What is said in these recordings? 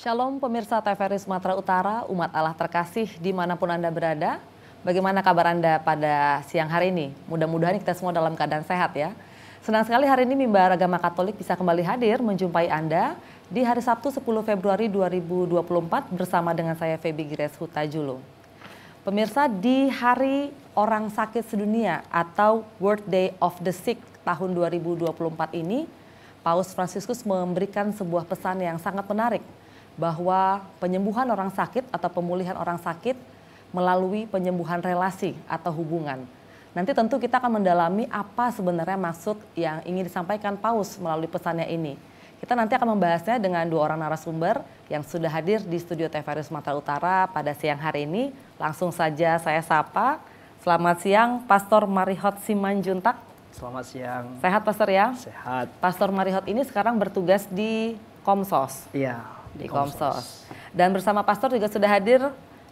Shalom pemirsa TVRI Sumatera Utara, umat Allah terkasih dimanapun Anda berada. Bagaimana kabar Anda pada siang hari ini? Mudah-mudahan kita semua dalam keadaan sehat ya. Senang sekali hari ini Mimbar Agama Katolik bisa kembali hadir menjumpai Anda di hari Sabtu 10 Februari 2024 bersama dengan saya Feby Grace Huta-Julu. Pemirsa, di Hari Orang Sakit Sedunia atau World Day of the Sick tahun 2024 ini, Paus Fransiskus memberikan sebuah pesan yang sangat menarik, bahwa penyembuhan orang sakit atau pemulihan orang sakit melalui penyembuhan relasi atau hubungan. Nanti tentu kita akan mendalami apa sebenarnya maksud yang ingin disampaikan Paus melalui pesannya ini. Kita nanti akan membahasnya dengan dua orang narasumber yang sudah hadir di studio TVRI Sumatera Utara pada siang hari ini. Langsung saja saya sapa. Selamat siang Pastor Marihot Simanjuntak. Selamat siang. Sehat Pastor ya? Sehat. Pastor Marihot ini sekarang bertugas di Komsos. Iya. Di Komsos. Dan bersama Pastor juga sudah hadir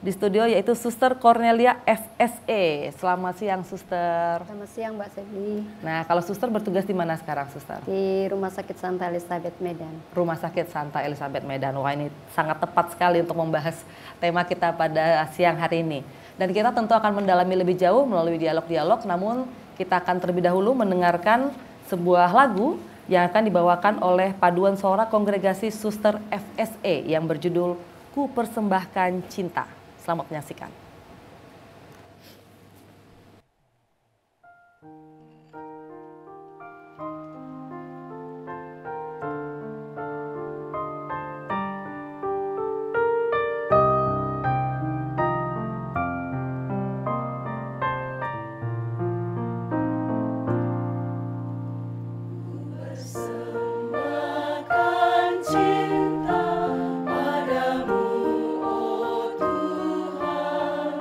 di studio yaitu Suster Cornelia FSE. Selamat siang Suster. Selamat siang Mbak Sebi. Nah kalau Suster bertugas di mana sekarang Suster? Di Rumah Sakit Santa Elizabeth Medan. Rumah Sakit Santa Elizabeth Medan. Wah ini sangat tepat sekali untuk membahas tema kita pada siang hari ini. Dan kita tentu akan mendalami lebih jauh melalui dialog-dialog, namun kita akan terlebih dahulu mendengarkan sebuah lagu yang akan dibawakan oleh paduan suara kongregasi Suster FSE yang berjudul Ku Persembahkan Cinta. Selamat menyaksikan. Cinta padamu, oh Tuhan.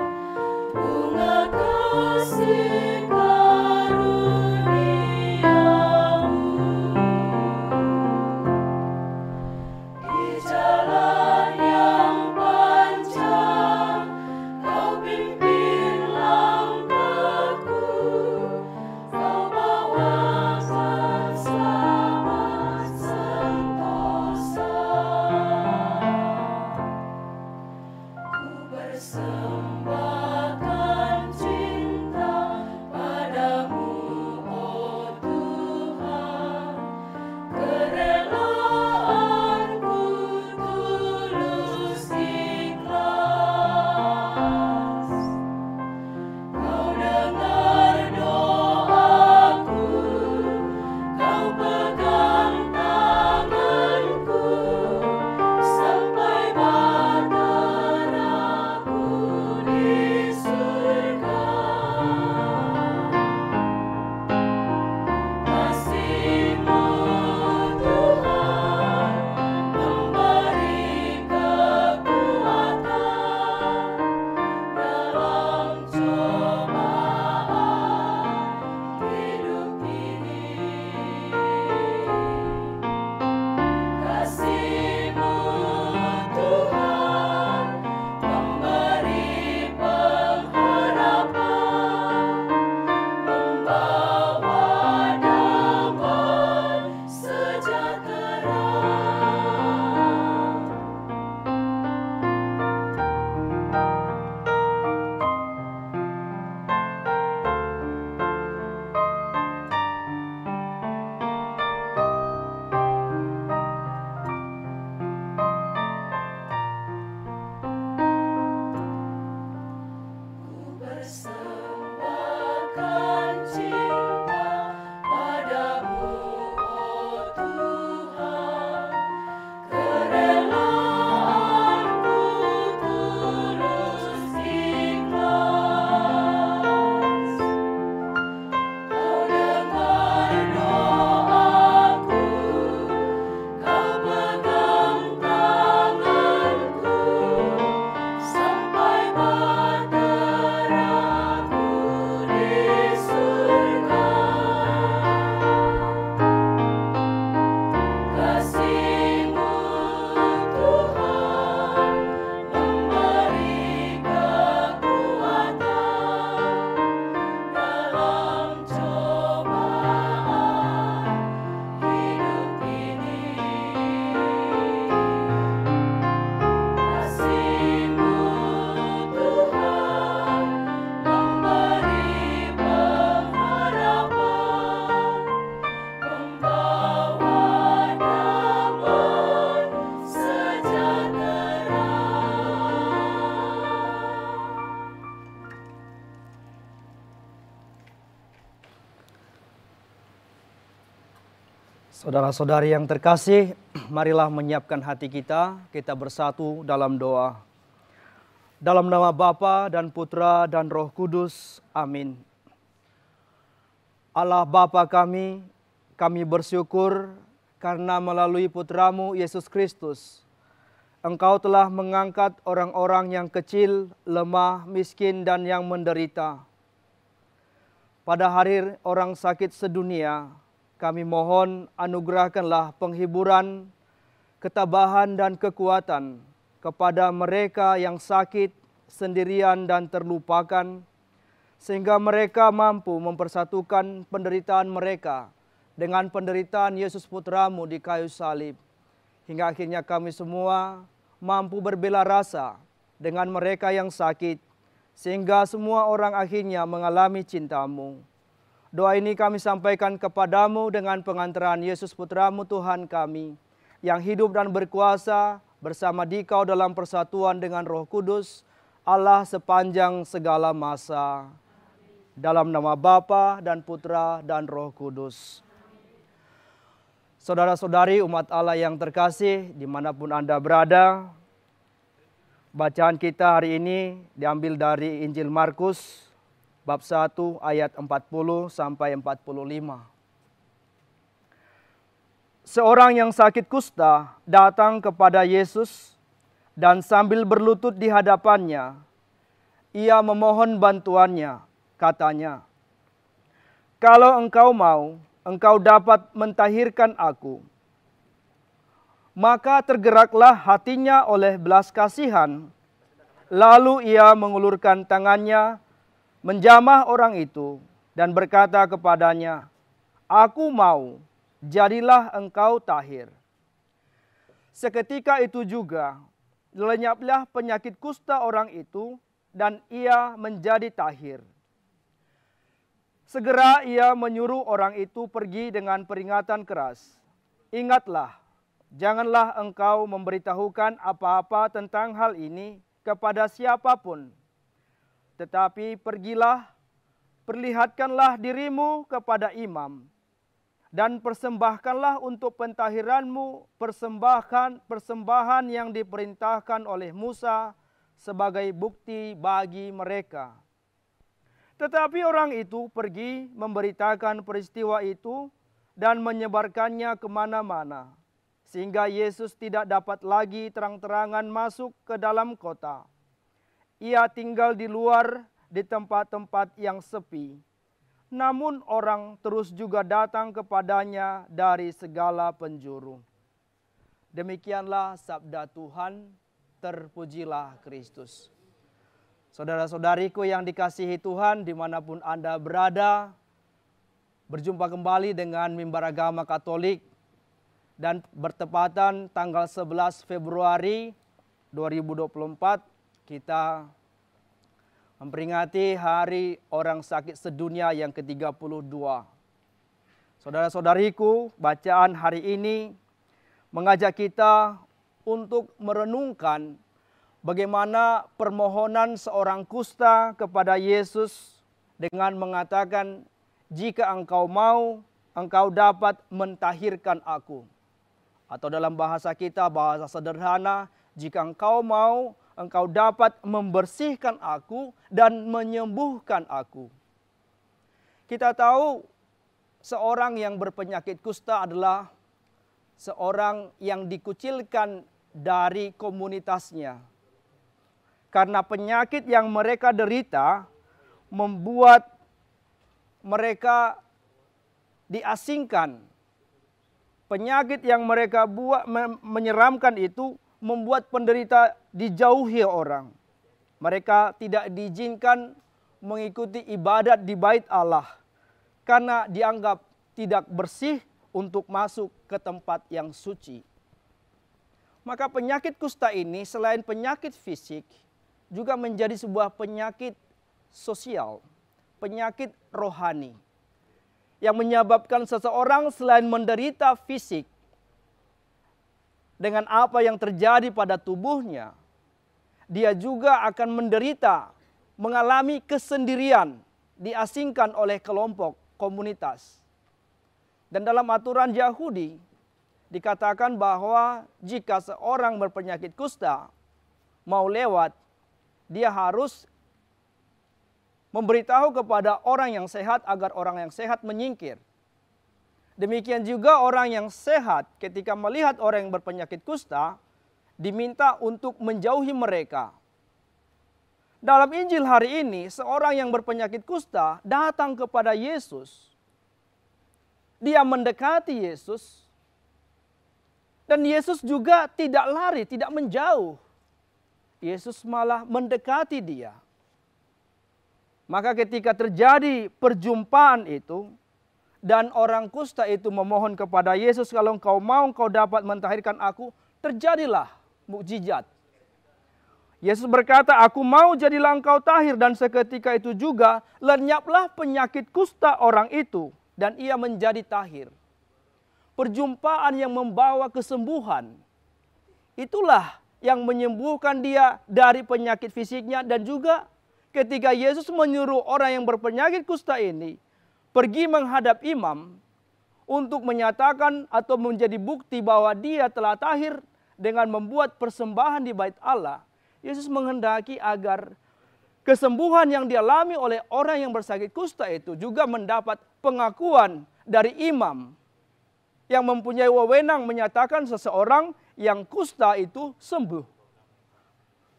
Saudara-saudari yang terkasih, marilah menyiapkan hati kita, kita bersatu dalam doa. Dalam nama Bapa dan Putra dan Roh Kudus, amin. Allah Bapa kami bersyukur karena melalui Putramu Yesus Kristus, Engkau telah mengangkat orang-orang yang kecil, lemah, miskin, dan yang menderita. Pada hari orang sakit sedunia, kami mohon anugerahkanlah penghiburan, ketabahan dan kekuatan kepada mereka yang sakit, sendirian dan terlupakan, sehingga mereka mampu mempersatukan penderitaan mereka dengan penderitaan Yesus Putramu di kayu salib. Hingga akhirnya kami semua mampu berbela rasa dengan mereka yang sakit, sehingga semua orang akhirnya mengalami cinta-Mu. Doa ini kami sampaikan kepadamu dengan pengantaran Yesus Putramu Tuhan kami, yang hidup dan berkuasa bersama Dikau dalam persatuan dengan Roh Kudus, Allah sepanjang segala masa. Dalam nama Bapa dan Putra dan Roh Kudus. Saudara-saudari umat Allah yang terkasih, dimanapun Anda berada, bacaan kita hari ini diambil dari Injil Markus, bab 1 ayat 40 sampai 45. Seorang yang sakit kusta datang kepada Yesus dan sambil berlutut di hadapannya, ia memohon bantuannya, katanya, "Kalau engkau mau, engkau dapat mentahirkan aku." Maka tergeraklah hatinya oleh belas kasihan, lalu ia mengulurkan tangannya, menjamah orang itu dan berkata kepadanya, "Aku mau, jadilah engkau tahir." Seketika itu juga lenyaplah penyakit kusta orang itu dan ia menjadi tahir. Segera ia menyuruh orang itu pergi dengan peringatan keras. "Ingatlah, janganlah engkau memberitahukan apa-apa tentang hal ini kepada siapapun. Tetapi pergilah, perlihatkanlah dirimu kepada imam, dan persembahkanlah untuk pentahiranmu persembahan yang diperintahkan oleh Musa sebagai bukti bagi mereka." Tetapi orang itu pergi memberitakan peristiwa itu dan menyebarkannya kemana-mana, sehingga Yesus tidak dapat lagi terang-terangan masuk ke dalam kota. Ia tinggal di luar di tempat-tempat yang sepi. Namun orang terus juga datang kepadanya dari segala penjuru. Demikianlah sabda Tuhan, terpujilah Kristus. Saudara-saudariku yang dikasihi Tuhan, dimanapun Anda berada, berjumpa kembali dengan Mimbar Agama Katolik, dan bertepatan tanggal 11 Februari 2024, kita memperingati Hari Orang Sakit Sedunia yang ke-32. Saudara-saudariku, bacaan hari ini mengajak kita untuk merenungkan bagaimana permohonan seorang kusta kepada Yesus dengan mengatakan, "Jika engkau mau, engkau dapat mentahirkan aku." Atau dalam bahasa kita, bahasa sederhana, "Jika engkau mau, engkau dapat membersihkan aku dan menyembuhkan aku." Kita tahu seorang yang berpenyakit kusta adalah seorang yang dikucilkan dari komunitasnya. Karena penyakit yang mereka derita membuat mereka diasingkan. Penyakit yang mereka buat menyeramkan itu membuat penderita dijauhi orang. Mereka tidak diizinkan mengikuti ibadat di bait Allah karena dianggap tidak bersih untuk masuk ke tempat yang suci. Maka penyakit kusta ini selain penyakit fisik juga menjadi sebuah penyakit sosial, penyakit rohani, yang menyebabkan seseorang selain menderita fisik dengan apa yang terjadi pada tubuhnya, dia juga akan menderita, mengalami kesendirian, diasingkan oleh kelompok komunitas. Dan dalam aturan Yahudi dikatakan bahwa jika seorang berpenyakit kusta mau lewat, dia harus memberitahu kepada orang yang sehat agar orang yang sehat menyingkir. Demikian juga orang yang sehat ketika melihat orang yang berpenyakit kusta diminta untuk menjauhi mereka. Dalam Injil hari ini, seorang yang berpenyakit kusta datang kepada Yesus. Dia mendekati Yesus. Dan Yesus juga tidak lari, tidak menjauh. Yesus malah mendekati dia. Maka ketika terjadi perjumpaan itu, dan orang kusta itu memohon kepada Yesus, kalau engkau mau engkau dapat mentahirkan aku, terjadilah mukjizat. Yesus berkata, aku mau jadilah engkau tahir, dan seketika itu juga lenyaplah penyakit kusta orang itu, dan ia menjadi tahir. Perjumpaan yang membawa kesembuhan, itulah yang menyembuhkan dia dari penyakit fisiknya. Dan juga ketika Yesus menyuruh orang yang berpenyakit kusta ini pergi menghadap imam untuk menyatakan atau menjadi bukti bahwa dia telah tahir dengan membuat persembahan di bait Allah, Yesus menghendaki agar kesembuhan yang dialami oleh orang yang bersakit kusta itu juga mendapat pengakuan dari imam yang mempunyai wewenang menyatakan seseorang yang kusta itu sembuh.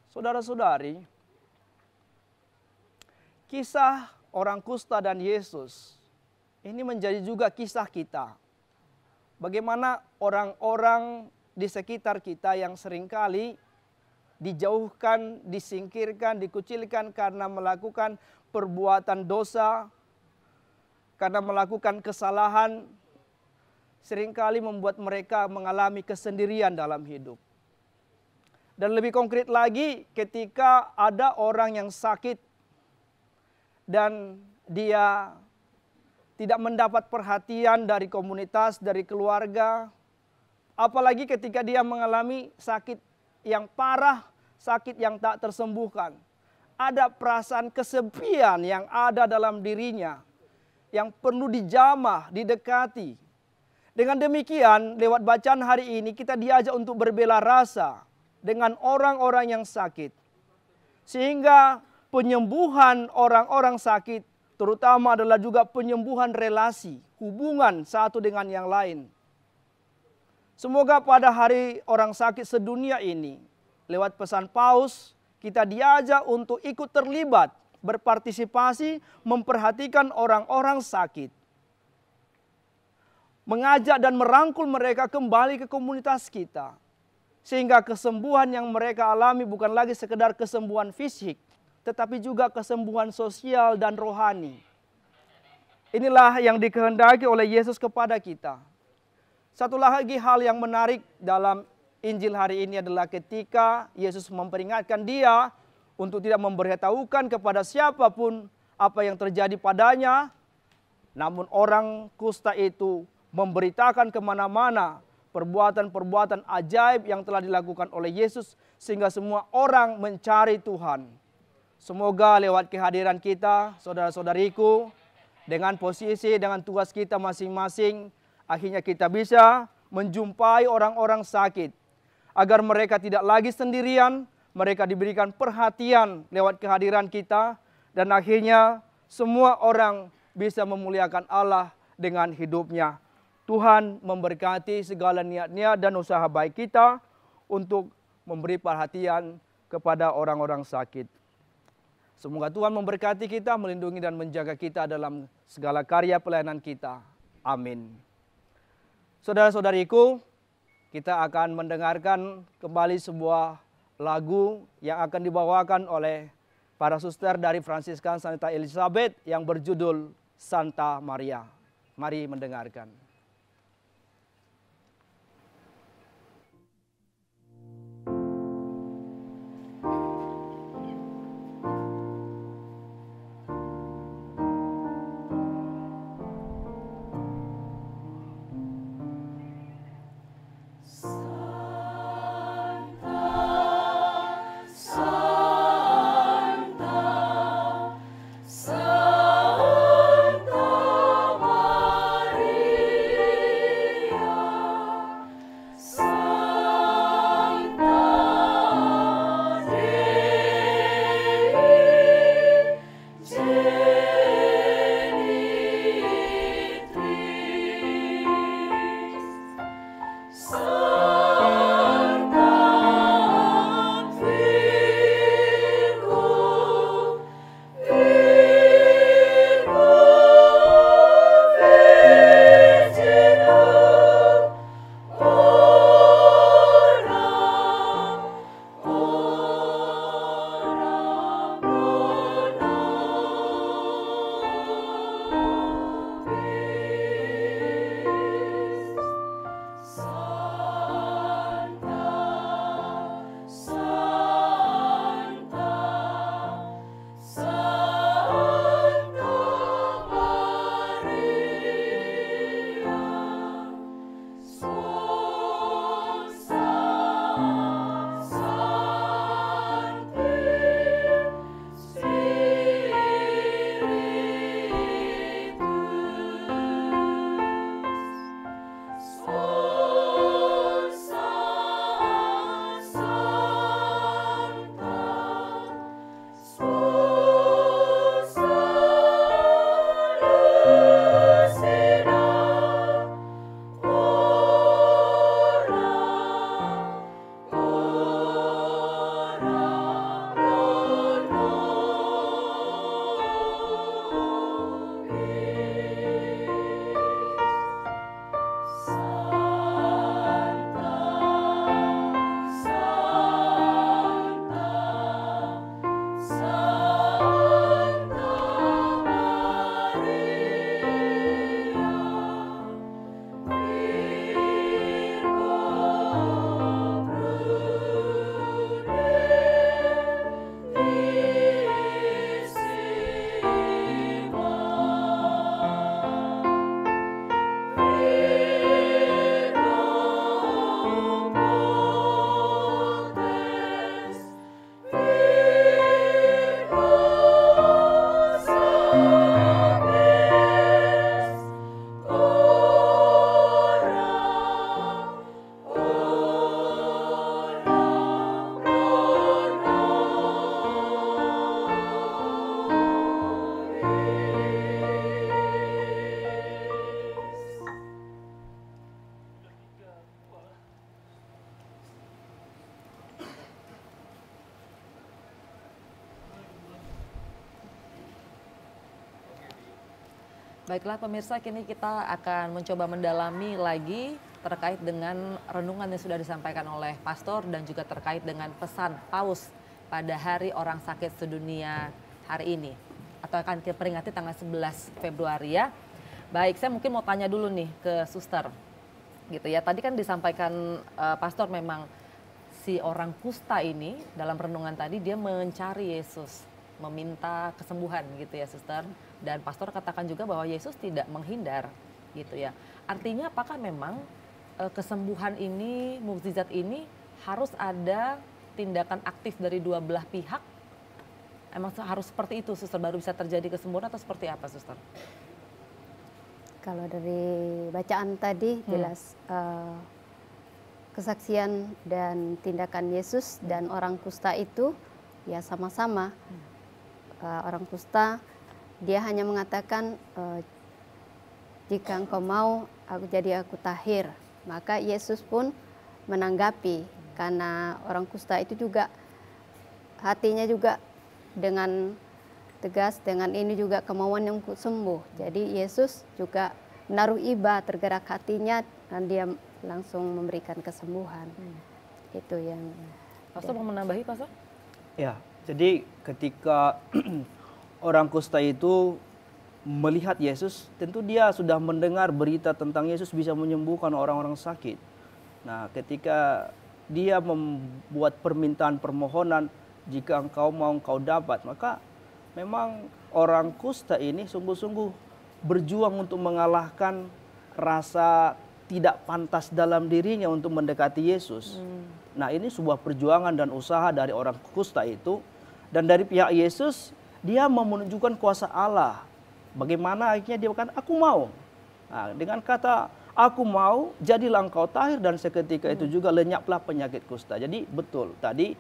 Saudara-saudari, kisah orang kusta dan Yesus ini menjadi juga kisah kita. Bagaimana orang-orang di sekitar kita yang seringkali dijauhkan, disingkirkan, dikucilkan karena melakukan perbuatan dosa, karena melakukan kesalahan, seringkali membuat mereka mengalami kesendirian dalam hidup. Dan lebih konkret lagi, ketika ada orang yang sakit dan dia tidak mendapat perhatian dari komunitas, dari keluarga, apalagi ketika dia mengalami sakit yang parah, sakit yang tak tersembuhkan. Ada perasaan kesepian yang ada dalam dirinya, yang perlu dijamah, didekati. Dengan demikian, lewat bacaan hari ini kita diajak untuk berbela rasa dengan orang-orang yang sakit. Sehingga penyembuhan orang-orang sakit terutama adalah juga penyembuhan relasi, hubungan satu dengan yang lain. Semoga pada hari orang sakit sedunia ini, lewat pesan Paus, kita diajak untuk ikut terlibat, berpartisipasi, memperhatikan orang-orang sakit. Mengajak dan merangkul mereka kembali ke komunitas kita. Sehingga kesembuhan yang mereka alami bukan lagi sekedar kesembuhan fisik, tetapi juga kesembuhan sosial dan rohani. Inilah yang dikehendaki oleh Yesus kepada kita. Satu lagi hal yang menarik dalam Injil hari ini adalah ketika Yesus memperingatkan dia untuk tidak memberitahukan kepada siapapun apa yang terjadi padanya. Namun orang kusta itu memberitakan kemana-mana perbuatan-perbuatan ajaib yang telah dilakukan oleh Yesus sehingga semua orang mencari Tuhan. Semoga lewat kehadiran kita, saudara-saudariku, dengan posisi, dengan tugas kita masing-masing, akhirnya kita bisa menjumpai orang-orang sakit. Agar mereka tidak lagi sendirian, mereka diberikan perhatian lewat kehadiran kita. Dan akhirnya semua orang bisa memuliakan Allah dengan hidupnya. Tuhan memberkati segala niat-niat dan usaha baik kita untuk memberi perhatian kepada orang-orang sakit. Semoga Tuhan memberkati kita, melindungi dan menjaga kita dalam segala karya pelayanan kita. Amin. Saudara-saudariku, kita akan mendengarkan kembali sebuah lagu yang akan dibawakan oleh para suster dari Fransiskan Santa Elizabeth yang berjudul Santa Maria. Mari mendengarkan. Santa Maria. Baiklah pemirsa, kini kita akan mencoba mendalami lagi terkait dengan renungan yang sudah disampaikan oleh pastor dan juga terkait dengan pesan Paus pada Hari Orang Sakit Sedunia hari ini. Atau akan kita peringati tanggal 11 Februari ya. Baik, saya mungkin mau tanya dulu nih ke suster. Gitu ya, tadi kan disampaikan pastor memang si orang kusta ini dalam renungan tadi dia mencari Yesus, meminta kesembuhan gitu ya suster. Dan pastor katakan juga bahwa Yesus tidak menghindar gitu ya. Artinya apakah memang kesembuhan ini, mukjizat ini harus ada tindakan aktif dari dua belah pihak? Emang harus seperti itu suster baru bisa terjadi kesembuhan atau seperti apa suster? Kalau dari bacaan tadi jelas kesaksian dan tindakan Yesus dan orang kusta itu ya sama-sama. Orang kusta dia hanya mengatakan jika engkau mau aku tahir. Maka Yesus pun menanggapi karena orang kusta itu juga hatinya juga dengan tegas, dengan ini juga kemauan yang sembuh. Jadi Yesus juga menaruh iba tergerak hatinya dan dia langsung memberikan kesembuhan. Itu yang Pastor mau menambahi Pastor? Ya, jadi ketika orang kusta itu melihat Yesus, tentu dia sudah mendengar berita tentang Yesus bisa menyembuhkan orang-orang sakit. Nah, ketika dia membuat permintaan permohonan, jika engkau mau engkau dapat, maka memang orang kusta ini sungguh-sungguh berjuang untuk mengalahkan rasa tidak pantas dalam dirinya untuk mendekati Yesus. Nah, ini sebuah perjuangan dan usaha dari orang kusta itu. Dan dari pihak Yesus, dia mau menunjukkan kuasa Allah. Bagaimana akhirnya dia katakan, aku mau. Nah, dengan kata, aku mau, jadilah engkau tahir dan seketika itu juga lenyaplah penyakit kusta. Jadi betul, tadi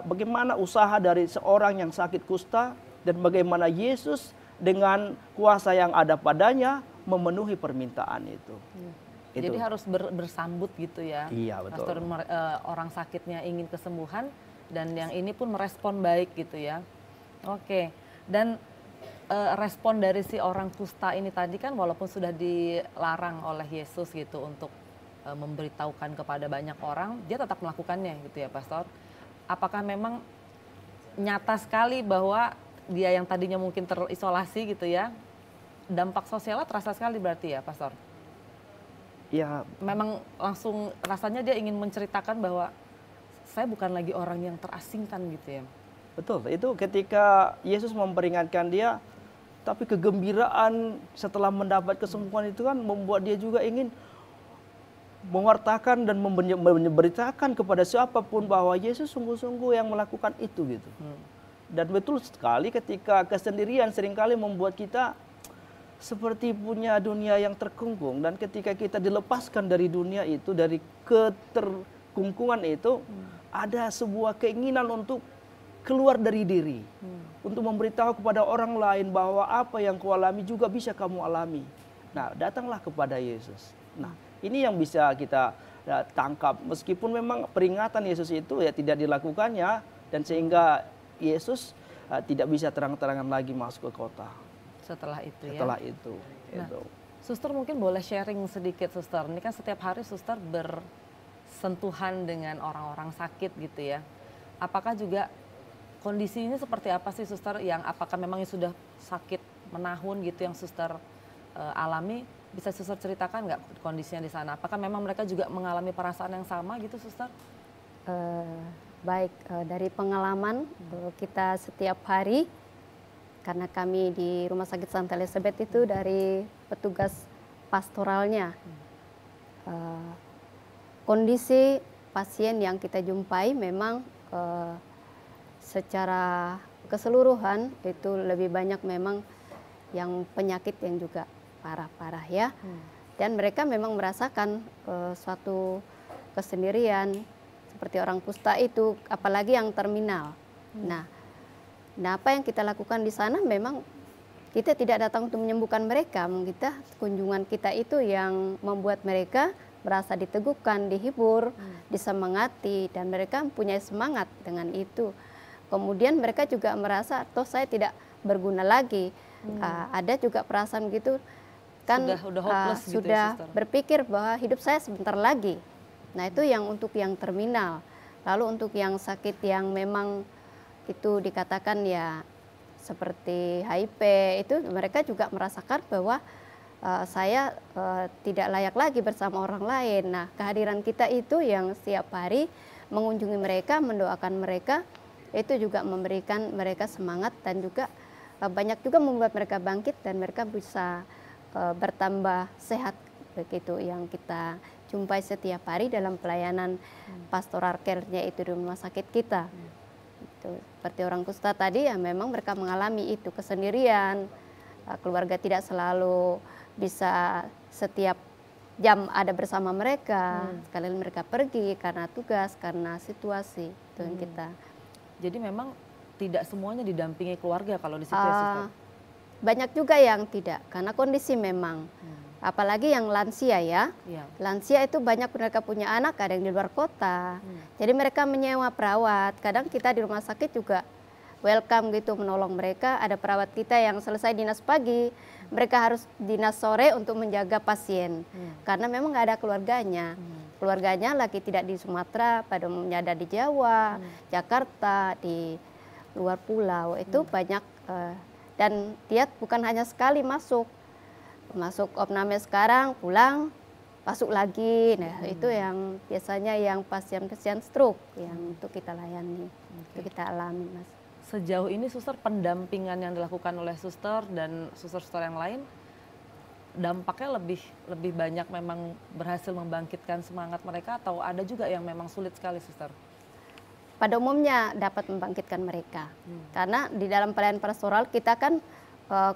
bagaimana usaha dari seorang yang sakit kusta dan bagaimana Yesus dengan kuasa yang ada padanya memenuhi permintaan itu. Jadi harus bersambut gitu ya. Iya, betul. Pastor, orang sakitnya ingin kesembuhan dan yang ini pun merespon baik gitu ya. Oke, dan respon dari si orang kusta ini tadi kan walaupun sudah dilarang oleh Yesus gitu untuk memberitahukan kepada banyak orang, dia tetap melakukannya gitu ya Pastor. Apakah memang nyata sekali bahwa dia yang tadinya mungkin terisolasi gitu ya, dampak sosialnya terasa sekali berarti ya Pastor? Ya, memang langsung rasanya dia ingin menceritakan bahwa saya bukan lagi orang yang terasingkan gitu ya. betul. Itu ketika Yesus memperingatkan dia, tapi kegembiraan setelah mendapat kesembuhan itu kan membuat dia juga ingin mewartakan dan memberitakan kepada siapapun bahwa Yesus sungguh-sungguh yang melakukan itu gitu. Dan betul sekali ketika kesendirian seringkali membuat kita seperti punya dunia yang terkungkung, dan ketika kita dilepaskan dari dunia itu, dari keterkungkungan itu, ada sebuah keinginan untuk keluar dari diri, untuk memberitahu kepada orang lain bahwa apa yang kau alami juga bisa kamu alami. Nah, datanglah kepada Yesus. Nah, ini yang bisa kita tangkap, meskipun memang peringatan Yesus itu ya tidak dilakukannya, dan sehingga Yesus tidak bisa terang-terangan lagi masuk ke kota. Setelah itu ya. Setelah itu. Nah, suster mungkin boleh sharing sedikit suster. Ini kan setiap hari suster bersentuhan dengan orang-orang sakit gitu ya. Apakah juga kondisi ini seperti apa sih suster, yang apakah memang yang sudah sakit menahun gitu yang suster alami? Bisa suster ceritakan nggak kondisinya di sana? Apakah memang mereka juga mengalami perasaan yang sama gitu suster? Baik, dari pengalaman kita setiap hari, karena kami di Rumah Sakit Santa Elizabeth itu dari petugas pastoralnya, kondisi pasien yang kita jumpai memang secara keseluruhan itu lebih banyak memang yang penyakit yang juga parah-parah ya. Dan mereka memang merasakan suatu kesendirian seperti orang kusta itu, apalagi yang terminal. Nah, apa yang kita lakukan di sana memang kita tidak datang untuk menyembuhkan mereka, kunjungan kita itu yang membuat mereka merasa diteguhkan, dihibur, disemangati, dan mereka mempunyai semangat dengan itu. kemudian mereka juga merasa toh saya tidak berguna lagi. Ada juga perasaan gitu kan, Sudah hopeless gitu ya, sudah Suster? berpikir bahwa hidup saya sebentar lagi. Nah itu yang untuk yang terminal. Lalu untuk yang sakit yang memang itu dikatakan ya seperti HIV, itu mereka juga merasakan bahwa saya tidak layak lagi bersama orang lain. Nah kehadiran kita itu yang setiap hari mengunjungi mereka, mendoakan mereka, itu juga memberikan mereka semangat dan juga banyak juga membuat mereka bangkit dan mereka bisa bertambah sehat, begitu yang kita jumpai setiap hari dalam pelayanan pastoral care-nya itu di rumah sakit kita. Itu seperti orang kusta tadi ya, memang mereka mengalami itu kesendirian, keluarga tidak selalu bisa setiap jam ada bersama mereka, sekalian mereka pergi karena tugas, karena situasi, itu yang kita. Jadi memang tidak semuanya didampingi keluarga kalau di situ ya, Suster? Banyak juga yang tidak, karena kondisi memang. Apalagi yang lansia ya. Iya. Lansia itu banyak mereka punya anak, ada yang di luar kota. Jadi mereka menyewa perawat. Kadang kita di rumah sakit juga welcome gitu, menolong mereka. Ada perawat kita yang selesai dinas pagi, mereka harus dinas sore untuk menjaga pasien. Karena memang nggak ada keluarganya. Keluarganya lagi tidak di Sumatera, pada umumnya ada di Jawa, Jakarta, di luar pulau. Itu banyak, dan dia bukan hanya sekali masuk opname sekarang, pulang, masuk lagi. Nah itu yang biasanya yang pasien-pasien stroke yang untuk kita layani, itu kita alami, Mas. Sejauh ini Suster, pendampingan yang dilakukan oleh Suster dan suster-suster yang lain, dampaknya lebih banyak memang berhasil membangkitkan semangat mereka, atau ada juga yang memang sulit sekali, Suster? Pada umumnya dapat membangkitkan mereka. Karena di dalam pelayanan pastoral kita kan,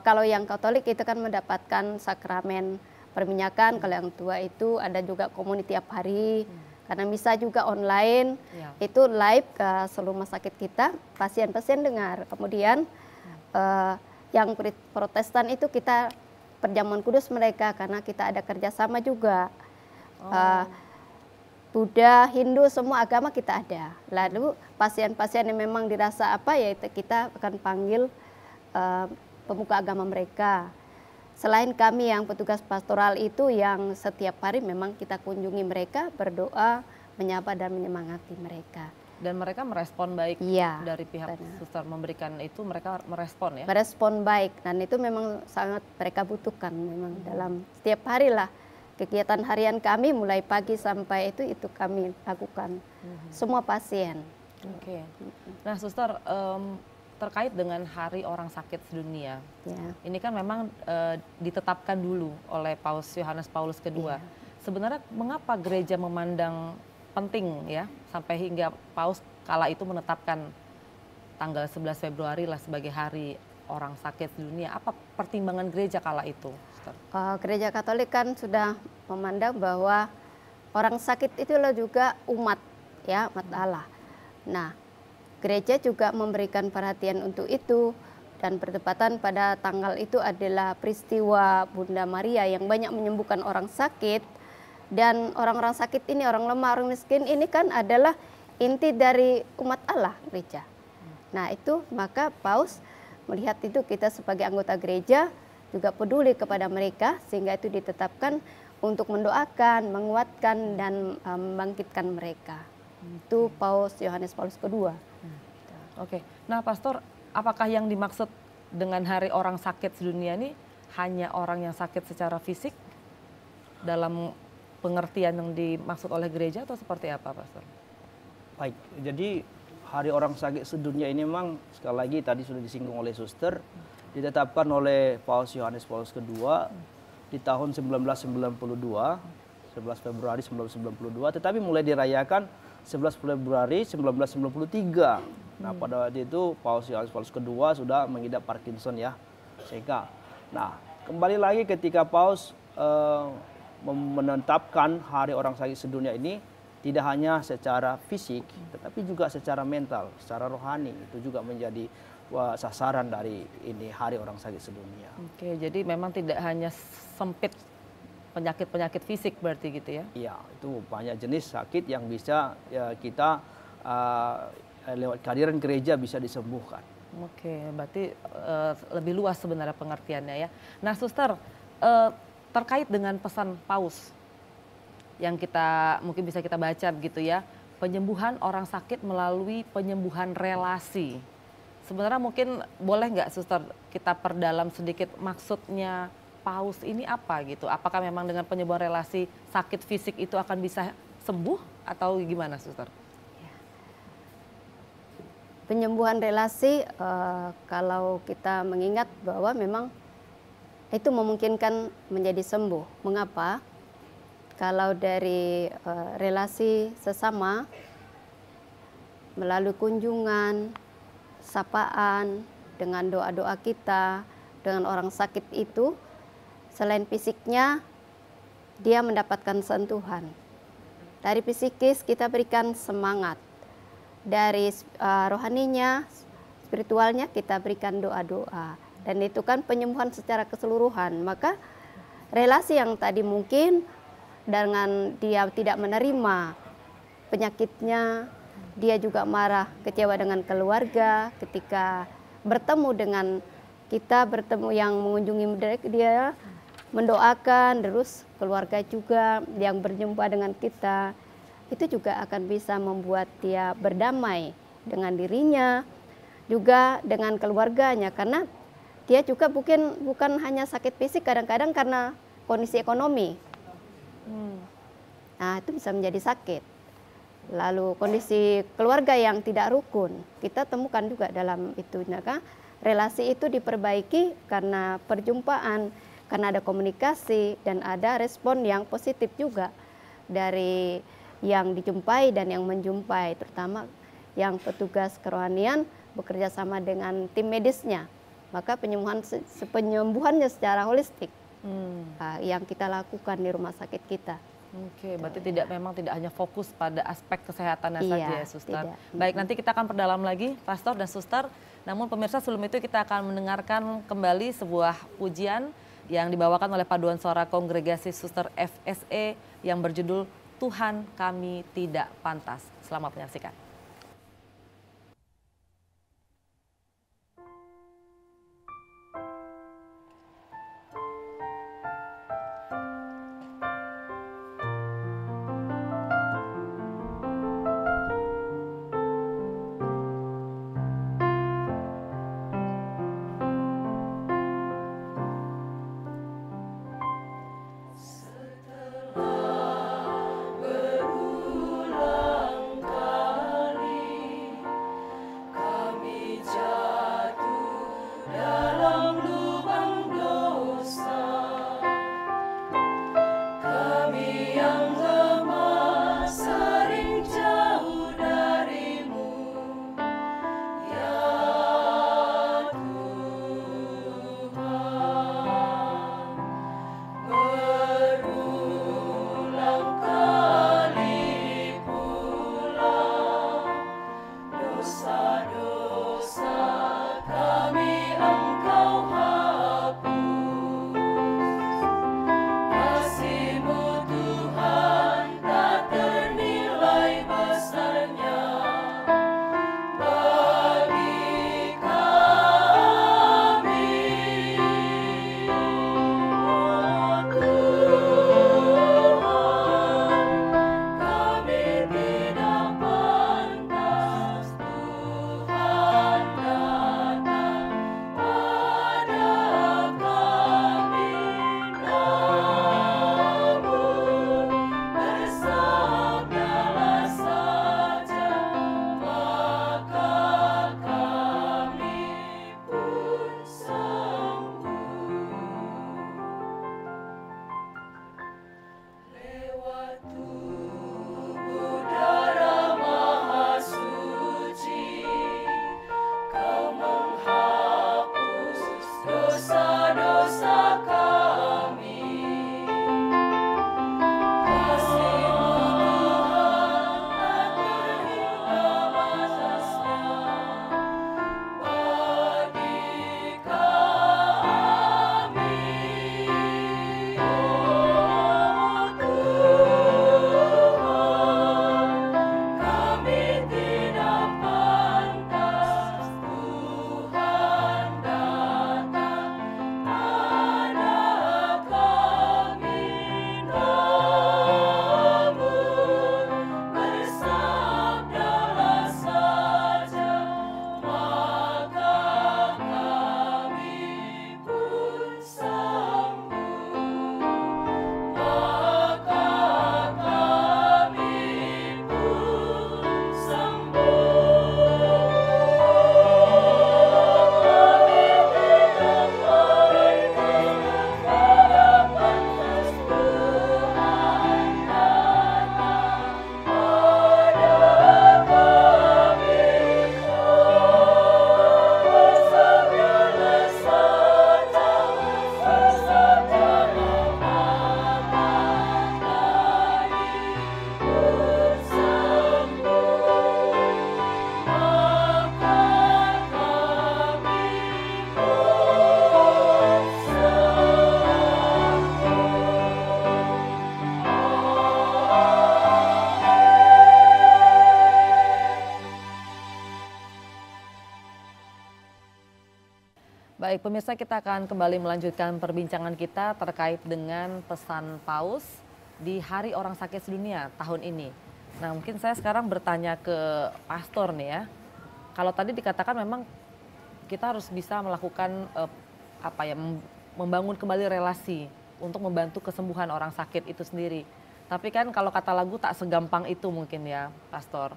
kalau yang Katolik itu kan mendapatkan sakramen perminyakan, kalau yang tua itu ada juga komunitas tiap hari. Karena bisa juga online, itu live ke seluruh rumah sakit kita, pasien-pasien dengar. Kemudian yang Protestan itu kita perjamuan kudus mereka, karena kita ada kerjasama juga. Buddha, Hindu, semua agama kita ada. Lalu pasien-pasien yang memang dirasa apa ya, kita akan panggil pemuka agama mereka. Selain kami yang petugas pastoral itu yang setiap hari memang kita kunjungi mereka, berdoa, menyapa dan menyemangati mereka. Dan mereka merespon baik dari pihak Suster memberikan itu, mereka merespon ya? Merespon baik, dan itu memang sangat mereka butuhkan memang dalam setiap hari lah. Kegiatan harian kami mulai pagi sampai itu kami lakukan semua pasien. Oke. Nah, Suster, terkait dengan Hari Orang Sakit Sedunia, ini kan memang ditetapkan dulu oleh Paus Yohanes Paulus II. Sebenarnya mengapa gereja memandang penting ya sampai hingga Paus kala itu menetapkan tanggal 11 Februari lah sebagai Hari Orang Sakit Sedunia? Apa pertimbangan gereja kala itu? Gereja Katolik kan sudah memandang bahwa orang sakit itulah juga umat ya, umat Allah. Nah, gereja juga memberikan perhatian untuk itu, dan bertepatan pada tanggal itu adalah peristiwa Bunda Maria yang banyak menyembuhkan orang sakit, dan orang-orang sakit ini, orang lemah, orang miskin ini kan adalah inti dari umat Allah, gereja. Nah itu maka Paus melihat itu kita sebagai anggota gereja juga peduli kepada mereka, sehingga itu ditetapkan untuk mendoakan, menguatkan, dan membangkitkan mereka. Itu Paus Yohanes Paulus II. Oke, nah Pastor, apakah yang dimaksud dengan Hari Orang Sakit Sedunia ini hanya orang yang sakit secara fisik dalam pengertian yang dimaksud oleh gereja, atau seperti apa, Pastor? Baik, jadi Hari Orang Sakit Sedunia ini memang sekali lagi tadi sudah disinggung oleh Suster, ditetapkan oleh Paus Yohanes Paulus II di tahun 1992, 11 Februari 1992, tetapi mulai dirayakan 11 Februari 1993. Nah, pada waktu itu Paus Yohanes Paulus II sudah mengidap Parkinson ya, sehingga. Nah, kembali lagi ketika Paus menetapkan Hari Orang Sakit Sedunia ini tidak hanya secara fisik, tetapi juga secara mental, secara rohani, itu juga menjadi sasaran dari ini Hari Orang Sakit Sedunia. Oke, jadi memang tidak hanya sempit penyakit-penyakit fisik berarti gitu ya? Iya, itu banyak jenis sakit yang bisa ya, kita lewat kehadiran gereja bisa disembuhkan. Oke, berarti lebih luas sebenarnya pengertiannya ya. Nah, Suster, terkait dengan pesan Paus yang kita mungkin bisa kita baca begitu ya, penyembuhan orang sakit melalui penyembuhan relasi. Sebenarnya mungkin boleh nggak Suster kita perdalam sedikit maksudnya Paus ini apa gitu? Apakah memang dengan penyembuhan relasi sakit fisik itu akan bisa sembuh atau gimana Suster? Penyembuhan relasi, kalau kita mengingat bahwa memang itu memungkinkan menjadi sembuh. Mengapa? Kalau dari relasi sesama, melalui kunjungan, sapaan, dengan doa-doa kita, dengan orang sakit itu, selain fisiknya, dia mendapatkan sentuhan. Dari psikis kita berikan semangat. Dari rohaninya, spiritualnya kita berikan doa-doa. Dan itu kan penyembuhan secara keseluruhan. Maka relasi yang tadi mungkin dengan dia tidak menerima penyakitnya, dia juga marah, kecewa dengan keluarga ketika bertemu dengan kita, bertemu yang mengunjungi dia, mendoakan, terus keluarga juga yang berjumpa dengan kita. Itu juga akan bisa membuat dia berdamai dengan dirinya, juga dengan keluarganya, karena dia juga bukan hanya sakit fisik, kadang-kadang karena kondisi ekonomi. Nah, itu bisa menjadi sakit. Lalu kondisi keluarga yang tidak rukun, kita temukan juga dalam itu. Maka relasi itu diperbaiki karena perjumpaan, karena ada komunikasi dan ada respon yang positif juga dari yang dijumpai dan yang menjumpai, terutama yang petugas kerohanian bekerja sama dengan tim medisnya. Maka penyembuhannya secara holistik yang kita lakukan di rumah sakit kita. Oke, berarti memang tidak hanya fokus pada aspek kesehatannya saja ya, Suster. Tidak. Baik, nanti kita akan perdalam lagi, Pastor dan Suster. Namun pemirsa, sebelum itu kita akan mendengarkan kembali sebuah pujian yang dibawakan oleh Paduan Suara Kongregasi Suster FSE yang berjudul Tuhan Kami Tidak Pantas. Selamat menyaksikan. Berulang kali Baik, pemirsa, kita akan kembali melanjutkan perbincangan kita terkait dengan pesan Paus di Hari Orang Sakit Sedunia tahun ini. Nah, mungkin saya sekarang bertanya ke pastor nih ya. Kalau tadi dikatakan memang kita harus bisa melakukan membangun kembali relasi untuk membantu kesembuhan orang sakit itu sendiri. Tapi kan kalau kata lagu tak segampang itu mungkin ya, pastor.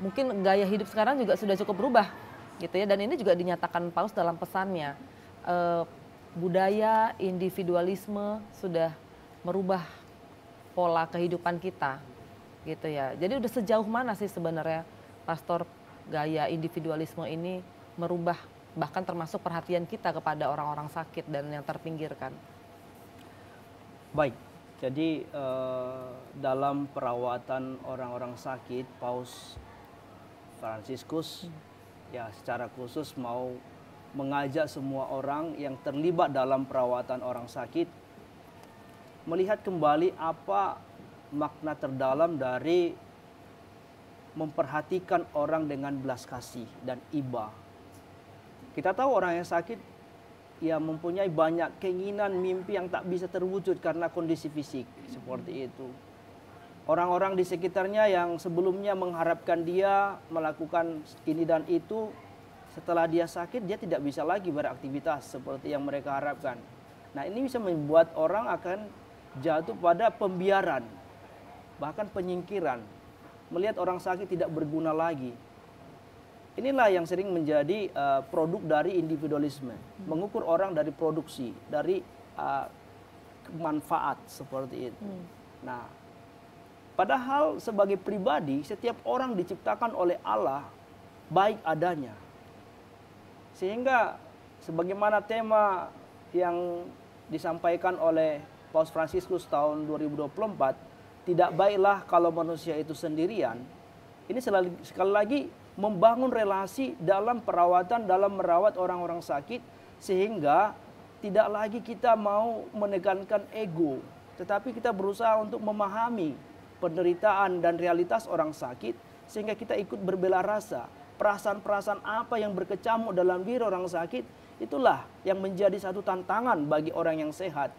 Mungkin gaya hidup sekarang juga sudah cukup berubah gitu ya, dan ini juga dinyatakan Paus dalam pesannya. Budaya individualisme sudah merubah pola kehidupan kita gitu ya. Jadi udah sejauh mana sih sebenarnya, pastor, gaya individualisme ini merubah bahkan termasuk perhatian kita kepada orang-orang sakit dan yang terpinggirkan? Baik, jadi dalam perawatan orang-orang sakit, Paus Fransiskus ya secara khusus mau mengajak semua orang yang terlibat dalam perawatan orang sakit melihat kembali apa makna terdalam dari memperhatikan orang dengan belas kasih dan iba. Kita tahu orang yang sakit ya mempunyai banyak keinginan, mimpi yang tak bisa terwujud karena kondisi fisik seperti itu. Orang-orang di sekitarnya yang sebelumnya mengharapkan dia melakukan ini dan itu, setelah dia sakit dia tidak bisa lagi beraktivitas seperti yang mereka harapkan. Nah, ini bisa membuat orang akan jatuh pada pembiaran, bahkan penyingkiran, melihat orang sakit tidak berguna lagi. Inilah yang sering menjadi produk dari individualisme, mengukur orang dari produksi, dari manfaat seperti itu. Nah, padahal sebagai pribadi setiap orang diciptakan oleh Allah baik adanya. Sehingga sebagaimana tema yang disampaikan oleh Paus Fransiskus tahun 2024, tidak baiklah kalau manusia itu sendirian. Ini sekali lagi membangun relasi dalam perawatan, dalam merawat orang-orang sakit, sehingga tidak lagi kita mau menekankan ego, tetapi kita berusaha untuk memahami penderitaan dan realitas orang sakit, sehingga kita ikut berbela rasa. Perasaan-perasaan apa yang berkecamuk dalam diri orang sakit, itulah yang menjadi satu tantangan bagi orang yang sehat.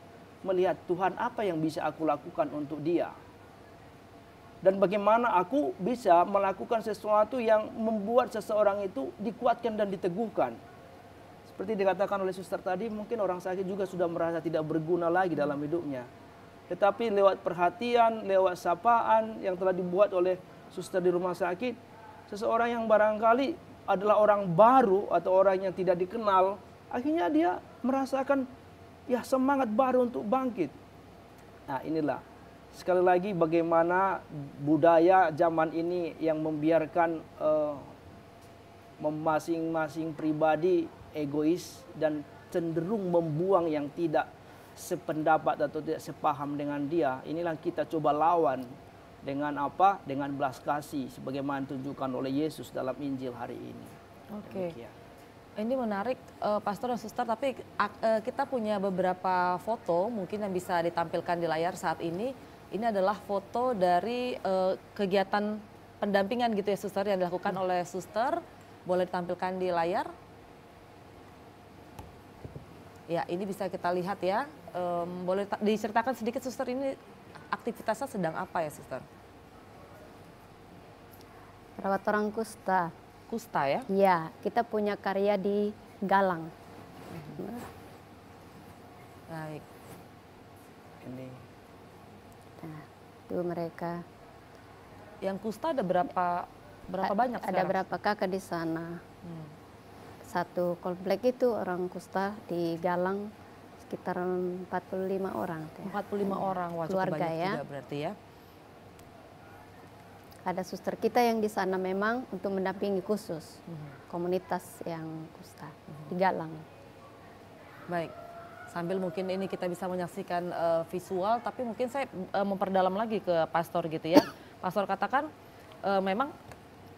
Melihat Tuhan, apa yang bisa aku lakukan untuk dia. Dan bagaimana aku bisa melakukan sesuatu yang membuat seseorang itu dikuatkan dan diteguhkan. Seperti dikatakan oleh suster tadi, mungkin orang sakit juga sudah merasa tidak berguna lagi dalam hidupnya. Tetapi lewat perhatian, lewat sapaan yang telah dibuat oleh suster di rumah sakit, seseorang yang barangkali adalah orang baru atau orang yang tidak dikenal, akhirnya dia merasakan ya semangat baru untuk bangkit. Nah, inilah sekali lagi bagaimana budaya zaman ini yang membiarkan masing-masing pribadi egois dan cenderung membuang yang tidak sependapat atau tidak sepaham dengan dia. Inilah kita coba lawan dengan apa? Dengan belas kasih sebagaimana ditunjukkan oleh Yesus dalam Injil hari ini. Oke. Ini menarik, pastor dan suster, tapi kita punya beberapa foto mungkin yang bisa ditampilkan di layar saat ini. Ini adalah foto dari kegiatan pendampingan gitu ya, suster, yang dilakukan oleh suster. Boleh ditampilkan di layar? Ya, ini bisa kita lihat ya. Boleh diceritakan sedikit, suster, ini aktivitasnya sedang apa ya, suster? Perawat orang kusta. Kusta ya? Ya, kita punya karya di Galang. Baik. Ini. Nah, itu mereka. Yang kusta ada berapa banyak sekarang? Ada berapa kakak di sana. Satu komplek itu orang kusta di Galang sekitar 45 orang. 45 orang, wah, cukup keluarga banyak ya. juga berarti ya. Ada suster kita yang di sana memang untuk mendampingi khusus komunitas yang kusta di Galang. Baik, sambil mungkin ini kita bisa menyaksikan visual, tapi mungkin saya memperdalam lagi ke pastor gitu ya. Pastor katakan memang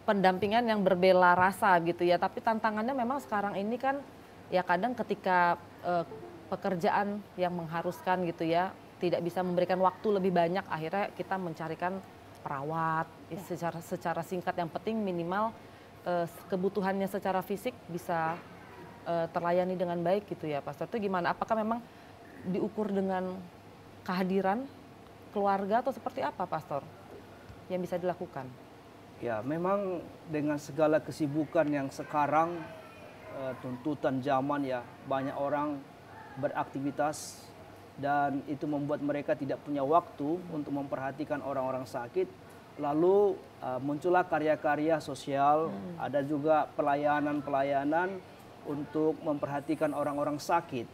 pendampingan yang berbela rasa gitu ya, tapi tantangannya memang sekarang ini kan ya kadang ketika pekerjaan yang mengharuskan gitu ya, tidak bisa memberikan waktu lebih banyak, akhirnya kita mencarikan perawat secara singkat, yang penting minimal kebutuhannya secara fisik bisa terlayani dengan baik gitu ya Pastor. Itu gimana? Apakah memang diukur dengan kehadiran keluarga atau seperti apa Pastor yang bisa dilakukan? Ya, memang dengan segala kesibukan yang sekarang, tuntutan zaman ya, banyak orang beraktivitas dan itu membuat mereka tidak punya waktu untuk memperhatikan orang-orang sakit. Lalu muncullah karya-karya sosial, ada juga pelayanan-pelayanan untuk memperhatikan orang-orang sakit.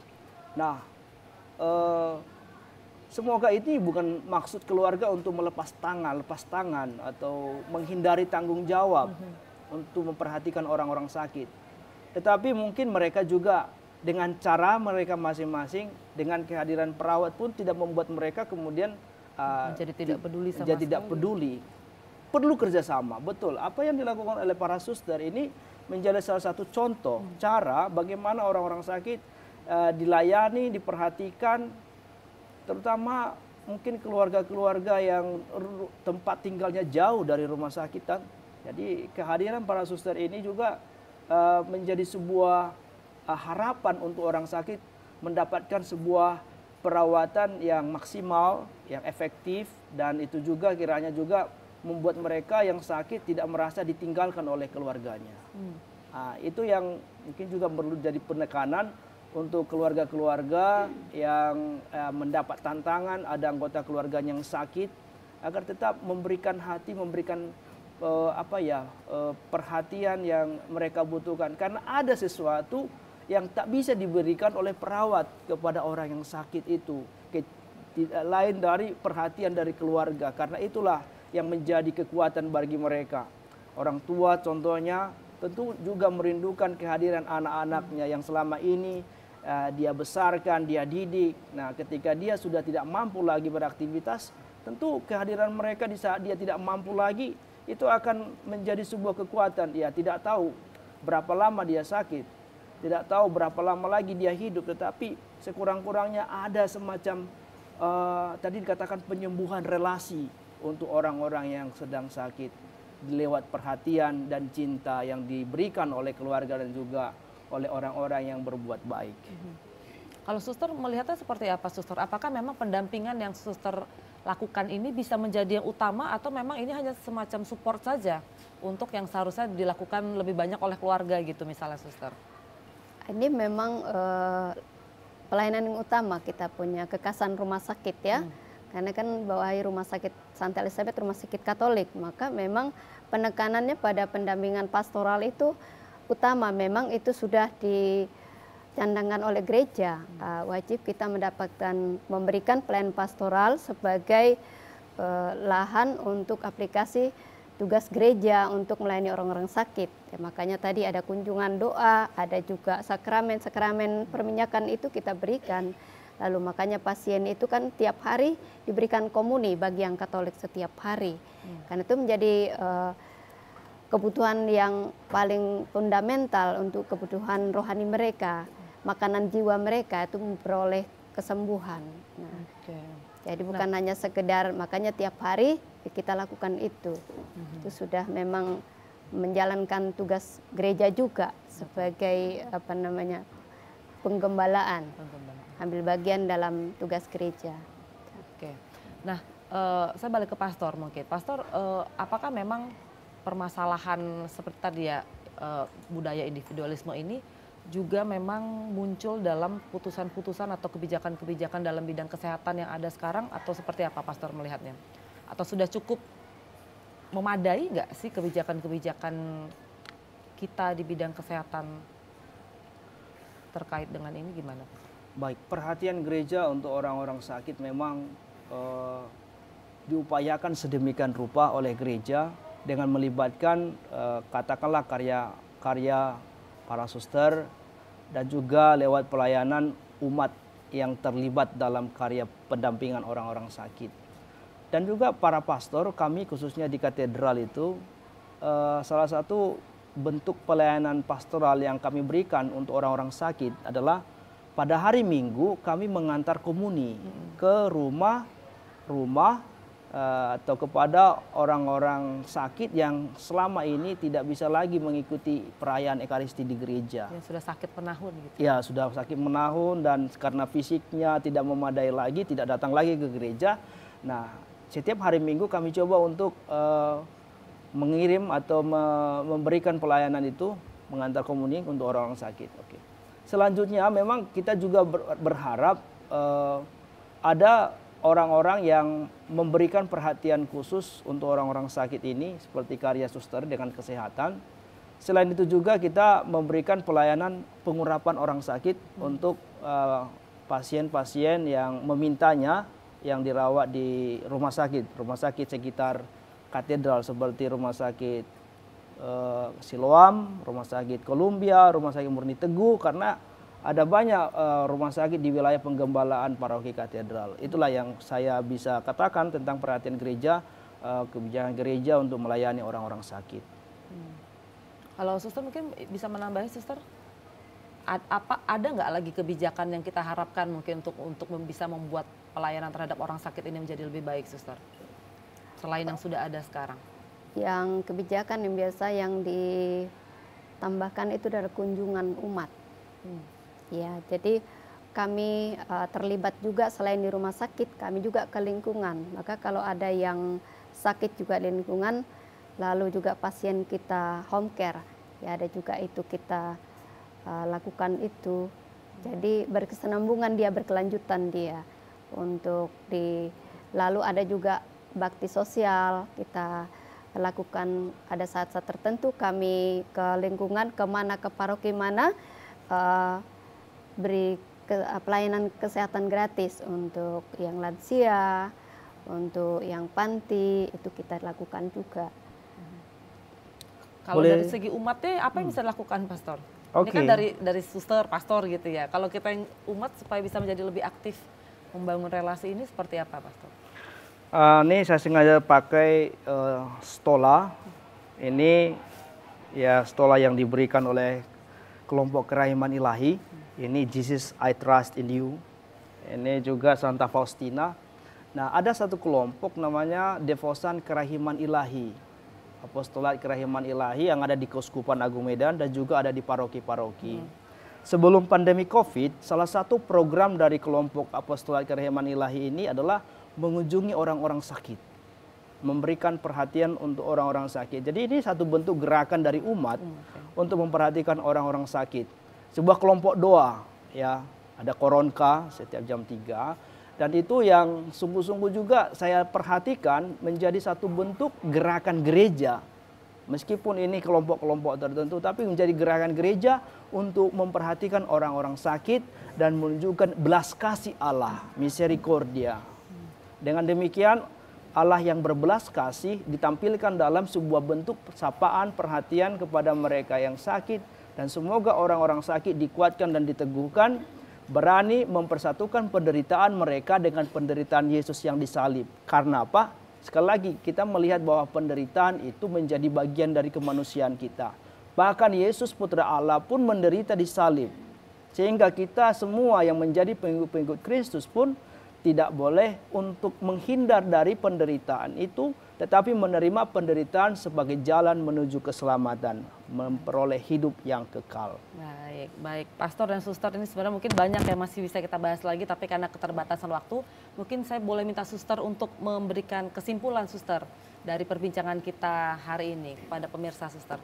Nah, semoga ini bukan maksud keluarga untuk lepas tangan atau menghindari tanggung jawab untuk memperhatikan orang-orang sakit. Tetapi mungkin mereka juga dengan cara mereka masing-masing, dengan kehadiran perawat pun tidak membuat mereka kemudian jadi tidak peduli sama jadi tidak peduli. Perlu kerjasama, betul. Apa yang dilakukan oleh para suster ini menjadi salah satu contoh cara bagaimana orang-orang sakit dilayani, diperhatikan, terutama mungkin keluarga-keluarga yang tempat tinggalnya jauh dari rumah sakit. Jadi kehadiran para suster ini juga menjadi sebuah harapan untuk orang sakit mendapatkan sebuah perawatan yang maksimal, yang efektif, dan itu juga kiranya juga membuat mereka yang sakit tidak merasa ditinggalkan oleh keluarganya. Nah, itu yang mungkin juga perlu jadi penekanan untuk keluarga-keluarga yang mendapat tantangan, ada anggota keluarganya yang sakit, agar tetap memberikan hati, memberikan perhatian yang mereka butuhkan. Karena ada sesuatu yang tak bisa diberikan oleh perawat kepada orang yang sakit itu, lain dari perhatian dari keluarga. Karena itulah yang menjadi kekuatan bagi mereka. Orang tua contohnya tentu juga merindukan kehadiran anak-anaknya yang selama ini dia besarkan, dia didik. Nah, ketika dia sudah tidak mampu lagi beraktivitas, tentu kehadiran mereka di saat dia tidak mampu lagi, itu akan menjadi sebuah kekuatan. Dia tidak tahu berapa lama dia sakit, tidak tahu berapa lama lagi dia hidup, tetapi sekurang-kurangnya ada semacam tadi dikatakan penyembuhan relasi untuk orang-orang yang sedang sakit lewat perhatian dan cinta yang diberikan oleh keluarga dan juga oleh orang-orang yang berbuat baik. Kalau suster melihatnya seperti apa suster? Apakah memang pendampingan yang suster lakukan ini bisa menjadi yang utama atau memang ini hanya semacam support saja untuk yang seharusnya dilakukan lebih banyak oleh keluarga gitu misalnya suster? Ini memang pelayanan yang utama, kita punya kekasan rumah sakit ya. Karena kan bawahi rumah sakit Santa Elizabeth rumah sakit Katolik, maka memang penekanannya pada pendampingan pastoral itu utama. Memang itu sudah dicandangkan oleh gereja, wajib kita memberikan pelayanan pastoral sebagai lahan untuk aplikasi tugas gereja untuk melayani orang-orang sakit. Ya, makanya tadi ada kunjungan doa, ada juga sakramen perminyakan itu kita berikan. Lalu makanya pasien itu kan tiap hari diberikan komuni bagi yang Katolik setiap hari. Karena itu menjadi kebutuhan yang paling fundamental untuk kebutuhan rohani mereka. Makanan jiwa mereka itu memperoleh kesembuhan. Nah, jadi bukan hanya sekedar, makanya tiap hari kita lakukan itu. Itu sudah memang menjalankan tugas gereja juga sebagai penggembalaan. Ambil bagian dalam tugas gereja. Oke. Nah, saya balik ke pastor mungkin. Pastor, apakah memang permasalahan seperti tadi ya budaya individualisme ini juga memang muncul dalam putusan-putusan atau kebijakan-kebijakan dalam bidang kesehatan yang ada sekarang atau seperti apa pastor melihatnya? Atau sudah cukup memadai nggak sih kebijakan-kebijakan kita di bidang kesehatan terkait dengan ini gimana? Baik, perhatian gereja untuk orang-orang sakit memang diupayakan sedemikian rupa oleh gereja dengan melibatkan katakanlah karya para suster dan juga lewat pelayanan umat yang terlibat dalam karya pendampingan orang-orang sakit. Dan juga para pastor, kami khususnya di katedral itu salah satu bentuk pelayanan pastoral yang kami berikan untuk orang-orang sakit adalah pada hari Minggu kami mengantar komuni ke rumah-rumah atau kepada orang-orang sakit yang selama ini tidak bisa lagi mengikuti perayaan Ekaristi di gereja. Yang sudah sakit menahun gitu. Ya, sudah sakit menahun dan karena fisiknya tidak memadai lagi, tidak datang lagi ke gereja. Nah, setiap hari Minggu kami coba untuk mengirim atau memberikan pelayanan itu, mengantar komunik untuk orang-orang sakit. Oke. Selanjutnya memang kita juga berharap ada orang-orang yang memberikan perhatian khusus untuk orang-orang sakit ini, seperti karya suster dengan kesehatan. Selain itu juga kita memberikan pelayanan pengurapan orang sakit untuk pasien-pasien yang memintanya, yang dirawat di rumah sakit sekitar katedral seperti rumah sakit Siloam, rumah sakit Columbia, rumah sakit Murni Teguh, karena ada banyak rumah sakit di wilayah penggembalaan paroki katedral. Itulah yang saya bisa katakan tentang perhatian gereja, kebijakan gereja untuk melayani orang-orang sakit. Kalau suster mungkin bisa menambahi suster, ada nggak lagi kebijakan yang kita harapkan mungkin untuk bisa membuat pelayanan terhadap orang sakit ini menjadi lebih baik, suster? Selain yang sudah ada sekarang. Yang kebijakan yang biasa yang ditambahkan itu dari kunjungan umat. Ya, jadi kami terlibat juga selain di rumah sakit, kami juga ke lingkungan. Maka kalau ada yang sakit juga di lingkungan, lalu juga pasien kita home care, ya ada juga itu kita lakukan itu. Jadi berkesinambungan dia, berkelanjutan dia. Lalu ada juga bakti sosial, kita lakukan ada saat-saat tertentu kami ke lingkungan, kemana, ke paroki mana, beri pelayanan kesehatan gratis untuk yang lansia, untuk yang panti, itu kita lakukan juga. Kalau dari segi umatnya apa yang bisa dilakukan, Pastor? Ini kan dari suster, pastor gitu ya. Kalau kita yang umat supaya bisa menjadi lebih aktif membangun relasi ini seperti apa, Pastor? Ini saya sengaja pakai stola. Ini ya stola yang diberikan oleh kelompok Kerahiman Ilahi. Ini Jesus I Trust in You. Ini juga Santa Faustina. Nah, ada satu kelompok namanya Devosan Kerahiman Ilahi, Apostolat Kerahiman Ilahi yang ada di Keuskupan Agung Medan dan juga ada di paroki-paroki. Sebelum pandemi COVID, salah satu program dari kelompok Apostolat Kerahiman Ilahi ini adalah mengunjungi orang-orang sakit, memberikan perhatian untuk orang-orang sakit. Jadi ini satu bentuk gerakan dari umat untuk memperhatikan orang-orang sakit. Sebuah kelompok doa, ya, ada koronka setiap jam 3, dan itu yang sungguh-sungguh juga saya perhatikan menjadi satu bentuk gerakan gereja. Meskipun ini kelompok-kelompok tertentu, tapi menjadi gerakan gereja untuk memperhatikan orang-orang sakit dan menunjukkan belas kasih Allah, misericordia. Dengan demikian, Allah yang berbelas kasih ditampilkan dalam sebuah bentuk sapaan perhatian kepada mereka yang sakit. Dan semoga orang-orang sakit dikuatkan dan diteguhkan, berani mempersatukan penderitaan mereka dengan penderitaan Yesus yang disalib. Karena apa? Sekali lagi, kita melihat bahwa penderitaan itu menjadi bagian dari kemanusiaan kita. Bahkan Yesus Putra Allah pun menderita disalib. Sehingga kita semua yang menjadi pengikut-pengikut Kristus pun tidak boleh untuk menghindar dari penderitaan itu, tetapi menerima penderitaan sebagai jalan menuju keselamatan, memperoleh hidup yang kekal. Baik. Pastor dan suster, ini sebenarnya mungkin banyak yang masih bisa kita bahas lagi, tapi karena keterbatasan waktu, mungkin saya boleh minta suster untuk memberikan kesimpulan, suster, dari perbincangan kita hari ini kepada pemirsa, suster.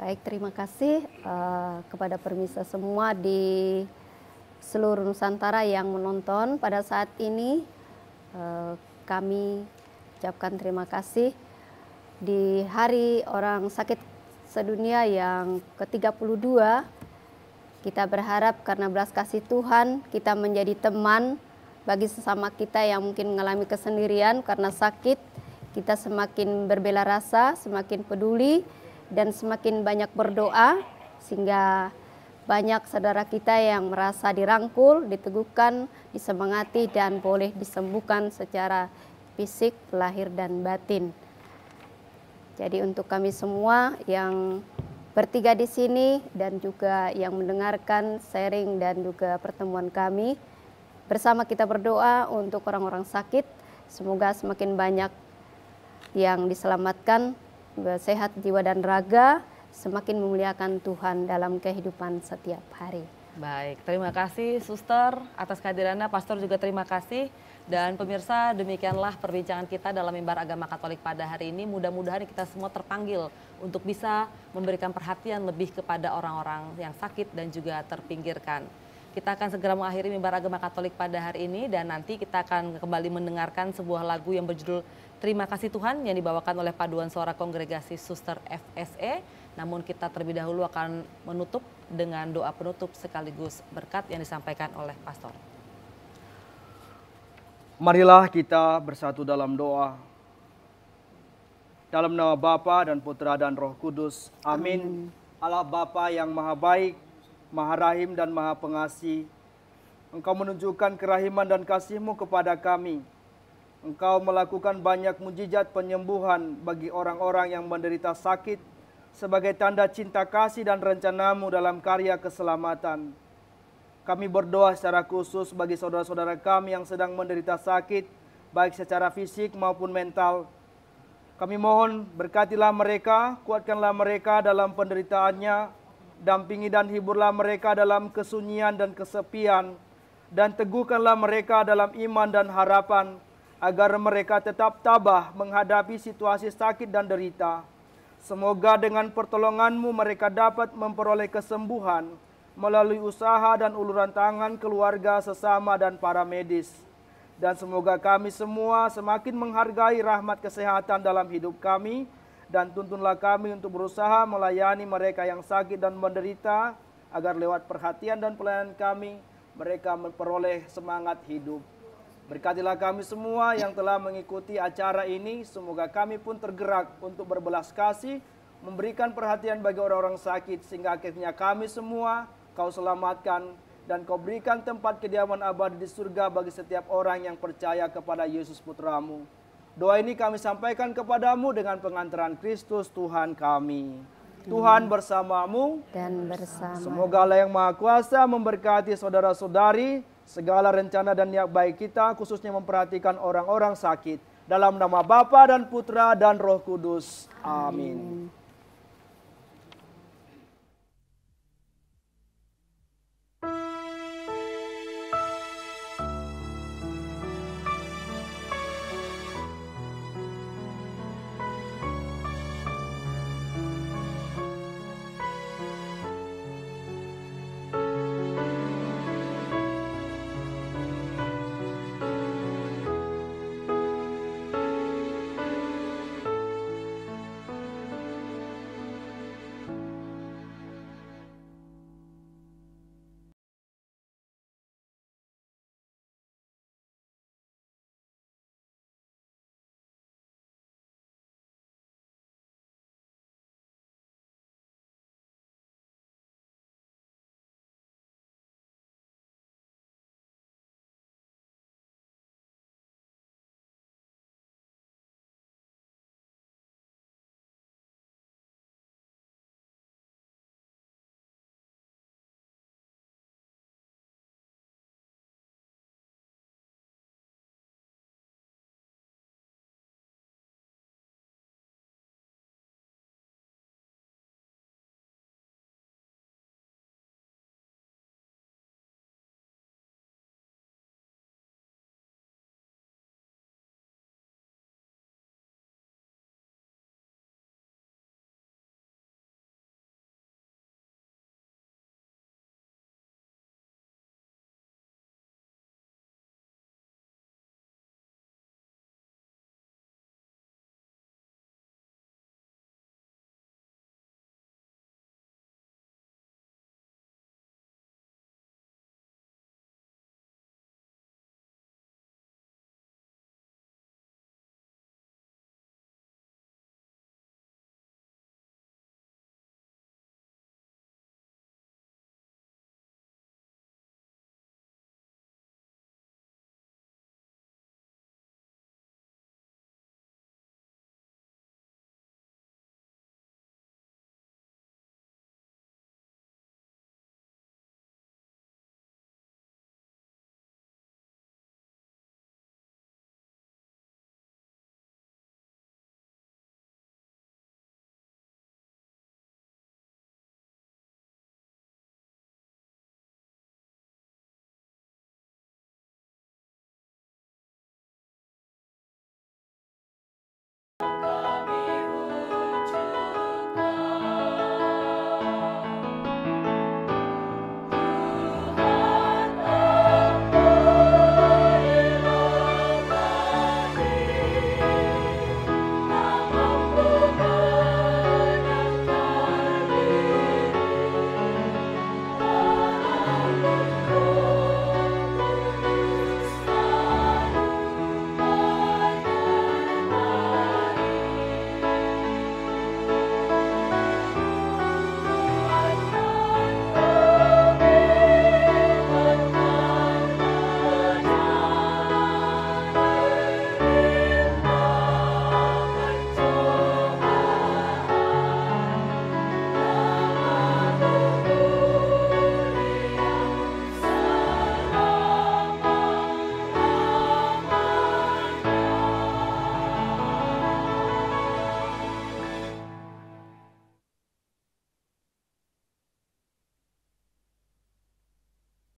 Baik, terima kasih kepada pemirsa semua di seluruh Nusantara yang menonton pada saat ini. Kami ucapkan terima kasih di Hari Orang Sakit Sedunia yang ke-32. Kita berharap karena belas kasih Tuhan kita menjadi teman bagi sesama kita yang mungkin mengalami kesendirian karena sakit. Kita semakin berbela rasa, semakin peduli, dan semakin banyak berdoa sehingga banyak saudara kita yang merasa dirangkul, diteguhkan, disemangati, dan boleh disembuhkan secara fisik, lahir, dan batin. Jadi untuk kami semua yang bertiga di sini dan juga yang mendengarkan sharing dan juga pertemuan kami, bersama kita berdoa untuk orang-orang sakit Semoga semakin banyak yang diselamatkan, sehat jiwa dan raga, semakin memuliakan Tuhan dalam kehidupan setiap hari. Baik, terima kasih Suster atas kehadirannya. Pastor juga terima kasih. Dan pemirsa, demikianlah perbincangan kita dalam Mimbar Agama Katolik pada hari ini. Mudah-mudahan kita semua terpanggil untuk bisa memberikan perhatian lebih kepada orang-orang yang sakit dan juga terpinggirkan. Kita akan segera mengakhiri Mimbar Agama Katolik pada hari ini dan nanti kita akan kembali mendengarkan sebuah lagu yang berjudul Terima Kasih Tuhan yang dibawakan oleh Paduan Suara Kongregasi Suster FSE. Namun kita terlebih dahulu akan menutup dengan doa penutup sekaligus berkat yang disampaikan oleh Pastor. Marilah kita bersatu dalam doa. Dalam nama Bapa dan Putra dan Roh Kudus. Amin. Allah Bapa yang maha baik, maha rahim dan maha pengasih. Engkau menunjukkan kerahiman dan kasih-Mu kepada kami. Engkau melakukan banyak mujizat penyembuhan bagi orang-orang yang menderita sakit sebagai tanda cinta kasih dan rencana-Mu dalam karya keselamatan. Kami berdoa secara khusus bagi saudara-saudara kami yang sedang menderita sakit, baik secara fisik maupun mental. Kami mohon berkatilah mereka, kuatkanlah mereka dalam penderitaannya, dampingi dan hiburlah mereka dalam kesunyian dan kesepian, dan teguhkanlah mereka dalam iman dan harapan, agar mereka tetap tabah menghadapi situasi sakit dan derita. Semoga dengan pertolongan-Mu mereka dapat memperoleh kesembuhan melalui usaha dan uluran tangan keluarga, sesama, dan para medis. Dan semoga kami semua semakin menghargai rahmat kesehatan dalam hidup kami, dan tuntunlah kami untuk berusaha melayani mereka yang sakit dan menderita, agar lewat perhatian dan pelayanan kami, mereka memperoleh semangat hidup. Berkatilah kami semua yang telah mengikuti acara ini, semoga kami pun tergerak untuk berbelas kasih, memberikan perhatian bagi orang-orang sakit, sehingga akhirnya kami semua Kau selamatkan dan Kau berikan tempat kediaman abadi di surga bagi setiap orang yang percaya kepada Yesus Putra-Mu. Doa ini kami sampaikan kepadamu dengan pengantaran Kristus Tuhan kami. Tuhan bersamamu Dan bersama semoga Allah yang Maha Kuasa memberkati saudara-saudari, segala rencana dan niat baik kita, khususnya memperhatikan orang-orang sakit. Dalam nama Bapa dan Putra dan Roh Kudus. Amin.